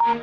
हो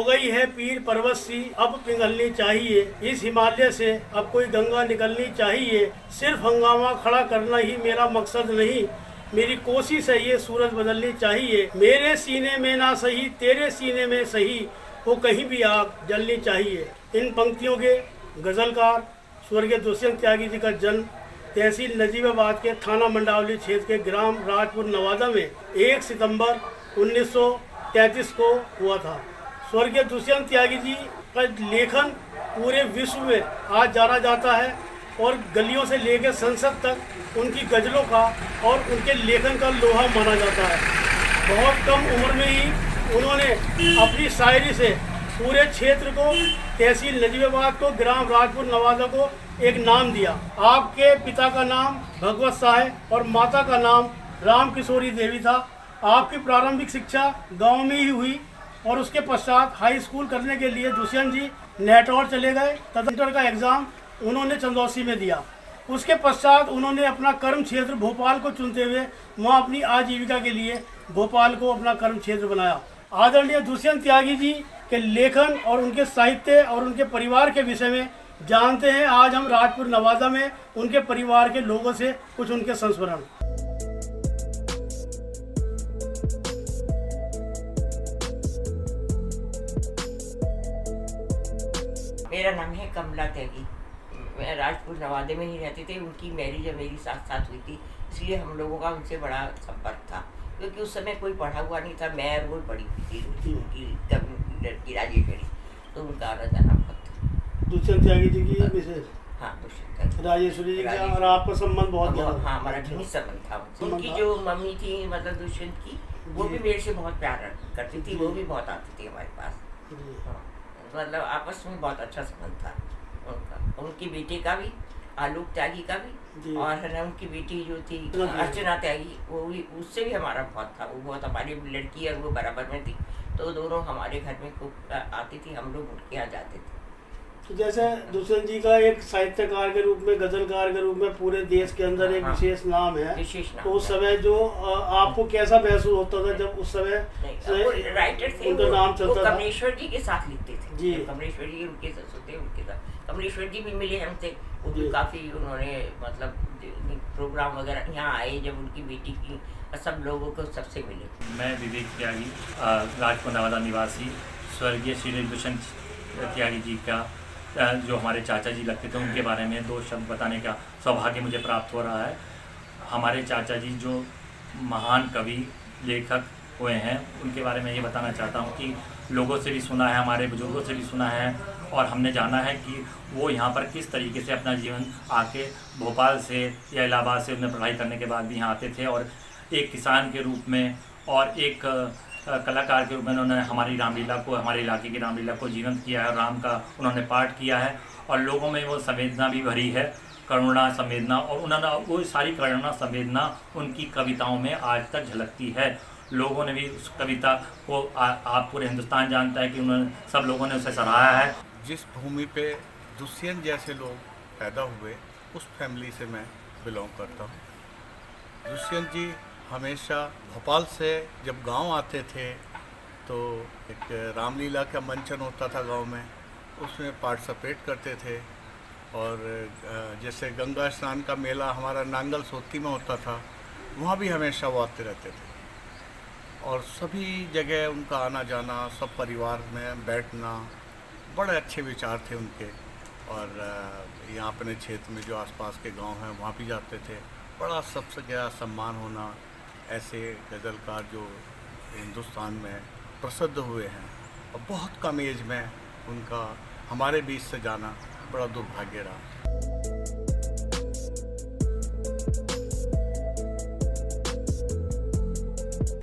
गई है पीर पर्वत सी अब पिघलनी चाहिए, इस हिमालय से अब कोई गंगा निकलनी चाहिए। सिर्फ हंगामा खड़ा करना ही मेरा मकसद नहीं, मेरी कोशिश है ये सूरज बदलनी चाहिए। मेरे सीने में ना सही तेरे सीने में सही, वो कहीं भी आग जलनी चाहिए। इन पंक्तियों के गजलकार स्वर्गीय दुष्यंत त्यागी जी का जन्म तहसील नजीबाबाद के थाना मंडावली क्षेत्र के ग्राम राजपुर नवादा में 1 सितंबर 1933 को हुआ था। स्वर्गीय दुष्यंत त्यागी जी का लेखन पूरे विश्व में आज जाना जाता है और गलियों से लेकर संसद तक उनकी गज़लों का और उनके लेखन का लोहा माना जाता है। बहुत कम उम्र में ही उन्होंने अपनी शायरी से पूरे क्षेत्र को, तहसील नजीबाबाद को, ग्राम राजपुर नवादा को एक नाम दिया। आपके पिता का नाम भगवत शाह है और माता का नाम राम किशोरी देवी था। आपकी प्रारंभिक शिक्षा गांव में ही हुई और उसके पश्चात हाई स्कूल करने के लिए दुष्यंत जी नेटौर चले गए। तदंतर का एग्ज़ाम उन्होंने चंदौसी में दिया। उसके पश्चात उन्होंने अपना कर्म क्षेत्र भोपाल को चुनते हुए वहां अपनी आजीविका के लिए भोपाल को अपना कर्म क्षेत्र बनाया। आदरणीय दुष्यंत त्यागी जी के लेखन और उनके साहित्य और उनके परिवार के विषय में जानते हैं आज हम राजपुर नवादा में उनके परिवार के लोगों से कुछ उनके संस्मरण। मेरा नाम है कमला त्यागी। मैं राजपुर नवादे में ही रहती थी। उनकी मैरिज मेरी साथ साथ हुई थी, इसलिए हम लोगों का उनसे बड़ा संपर्क था, क्योंकि उस समय कोई पढ़ा हुआ नहीं था। मैं और वो पढ़ी हुई थी, उनकी लड़की राजेश्वरी, तो उनका आना जाना बहुत था। दुष्यंत त्यागी जी की मिसेज? हाँ, दुष्यंत राजेश्वरी जी का और आपका संबंध बहुत गहरा? हाँ, हमारा घनिष्ठ संबंध था उनसे। उनकी जो मम्मी थी, मतलब दुष्यंत की, वो भी मेरे से बहुत प्यार करती थी। वो भी बहुत आती थी हमारे पास। मतलब आपस में बहुत अच्छा संबंध था उनका। उनकी बेटे का भी, आलोक त्यागी का भी, और है ना उनकी बेटी जो थी अर्चना त्यागी, वो भी, उससे भी हमारा बहुत था। वो बहुत हमारी लड़की और वो बराबर में थी, तो दोनों हमारे घर में खूब आती थी। हम लोग उनके यहाँ जाते थे। तो जैसे दुष्यंत जी का एक साहित्यकार के रूप में, गजलकार के रूप में पूरे देश के अंदर एक विशेष नाम है। तो उस समय जो आपको कैसा महसूस होता था जब उस समय राइटर थे उनका नाम चलता था? कमलेश्वर जी के साथ लिखते थे जी। कमलेश्वर जी उनके साथ थे, उनके साथ कमलेश्वर जी भी मिले हमसे। वो भी काफ़ी उन्होंने मतलब प्रोग्राम वगैरह यहाँ आए, जब उनकी बेटी की, सब लोगों को सबसे मिले। मैं विवेक त्यागी, राजपुर नवादा निवासी, स्वर्गीय श्री दुष्यंत त्यागी जी का जो हमारे चाचा जी लगते थे, उनके बारे में 2 शब्द बताने का सौभाग्य मुझे प्राप्त हो रहा है। हमारे चाचा जी जो महान कवि लेखक हुए हैं, उनके बारे में ये बताना चाहता हूँ कि लोगों से भी सुना है, हमारे बुजुर्गों से भी सुना है, और हमने जाना है कि वो यहाँ पर किस तरीके से अपना जीवन आके भोपाल से या इलाहाबाद से उन्हें पढ़ाई करने के बाद भी यहाँ आते थे, और एक किसान के रूप में और एक कलाकार के रूप में उन्होंने हमारी रामलीला को, हमारे इलाके की रामलीला को जीवंत किया है। राम का उन्होंने पाठ किया है और लोगों में वो संवेदना भी भरी है, करुणा संवेदना, और उन्होंने वो सारी करुणा संवेदना उनकी कविताओं में आज तक झलकती है। लोगों ने भी उस कविता को आप पूरे हिंदुस्तान जानता है कि उन्होंने, सब लोगों ने उसे सराहा है। जिस भूमि पे दुष्यंत जैसे लोग पैदा हुए, उस फैमिली से मैं बिलोंग करता हूँ। दुष्यंत जी हमेशा भोपाल से जब गांव आते थे तो एक रामलीला का मंचन होता था गांव में, उसमें पार्टिसिपेट करते थे। और जैसे गंगा स्नान का मेला हमारा नांगल सोती में होता था, वहाँ भी हमेशा वो आते रहते थे। और सभी जगह उनका आना जाना, सब परिवार में बैठना, बड़े अच्छे विचार थे उनके। और यहाँ अपने क्षेत्र में जो आसपास के गांव हैं वहाँ भी जाते थे। बड़ा सबसे गया सम्मान होना, ऐसे गज़लकार जो हिंदुस्तान में प्रसिद्ध हुए हैं, और बहुत कम एज में उनका हमारे बीच से जाना बड़ा दुर्भाग्य रहा।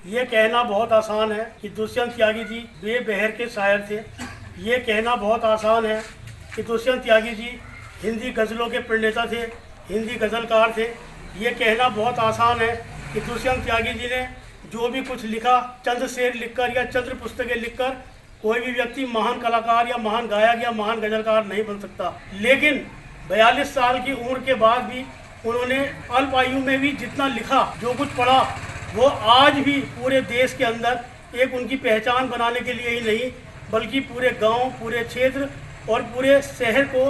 ये कहना बहुत आसान है कि दुष्यंत त्यागी जी बेबहर के शायर थे। ये कहना बहुत आसान है कि दुष्यंत त्यागी जी हिंदी गज़लों के प्रणेता थे, हिंदी गज़लकार थे। ये कहना बहुत आसान है कि दुष्यंत त्यागी जी ने जो भी कुछ लिखा, चंद शेर लिखकर या चंद पुस्तकें लिखकर कोई भी व्यक्ति महान कलाकार या महान गायक या महान गजलकार नहीं बन सकता। लेकिन 42 साल की उम्र के बाद भी उन्होंने अल्प आयु में भी जितना लिखा, जो कुछ पढ़ा, वो आज भी पूरे देश के अंदर एक उनकी पहचान बनाने के लिए ही नहीं, बल्कि पूरे गांव, पूरे क्षेत्र और पूरे शहर को,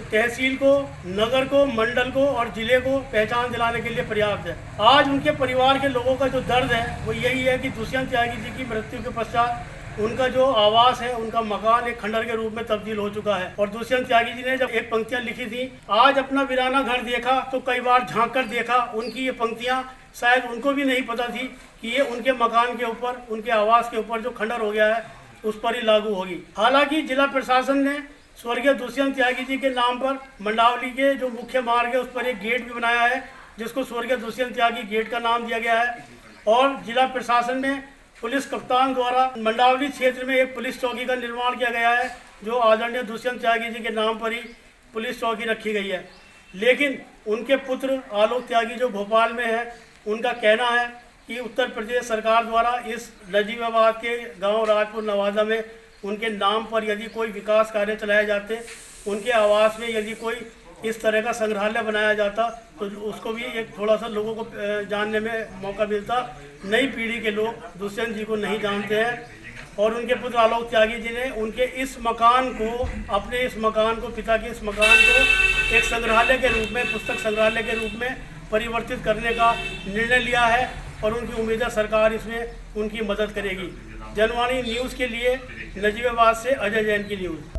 तहसील को, नगर को, मंडल को और जिले को पहचान दिलाने के लिए पर्याप्त है। आज उनके परिवार के लोगों का जो दर्द है वो यही है कि दुष्यंत त्यागी जी की मृत्यु के पश्चात उनका जो आवास है, उनका मकान एक खंडर के रूप में तब्दील हो चुका है। और दुष्यंत त्यागी जी ने जब एक पंक्तियां लिखी थी, आज अपना वीराना घर देखा तो कई बार झांक कर देखा, उनकी ये पंक्तियां शायद उनको भी नहीं पता थी कि ये उनके मकान के ऊपर, उनके आवास के ऊपर जो खंडर हो गया है उस पर ही लागू होगी। हालांकि जिला प्रशासन ने स्वर्गीय दुष्यंत त्यागी जी के नाम पर मंडावली के जो मुख्य मार्ग है उस पर एक गेट भी बनाया है, जिसको स्वर्गीय दुष्यंत त्यागी गेट का नाम दिया गया है। और जिला प्रशासन में पुलिस कप्तान द्वारा मंडावली क्षेत्र में एक पुलिस चौकी का निर्माण किया गया है, जो आदरणीय दुष्यंत त्यागी जी के नाम पर ही पुलिस चौकी रखी गई है। लेकिन उनके पुत्र आलोक त्यागी जो भोपाल में है, उनका कहना है कि उत्तर प्रदेश सरकार द्वारा इस नजीबाबाद के गांव राजपुर नवादा में उनके नाम पर यदि कोई विकास कार्य चलाए जाते, उनके आवास में यदि कोई इस तरह का संग्रहालय बनाया जाता, तो उसको भी एक थोड़ा सा लोगों को जानने में मौका मिलता। नई पीढ़ी के लोग दुष्यंत जी को नहीं जानते हैं और उनके पुत्र आलोक त्यागी जी ने उनके इस मकान को, अपने इस मकान को, पिता के इस मकान को एक संग्रहालय के रूप में, पुस्तक संग्रहालय के रूप में परिवर्तित करने का निर्णय लिया है और उनकी उम्मीद है सरकार इसमें उनकी मदद करेगी। जनवाणी न्यूज़ के लिए नजीबाबाद से अजय जैन की न्यूज़।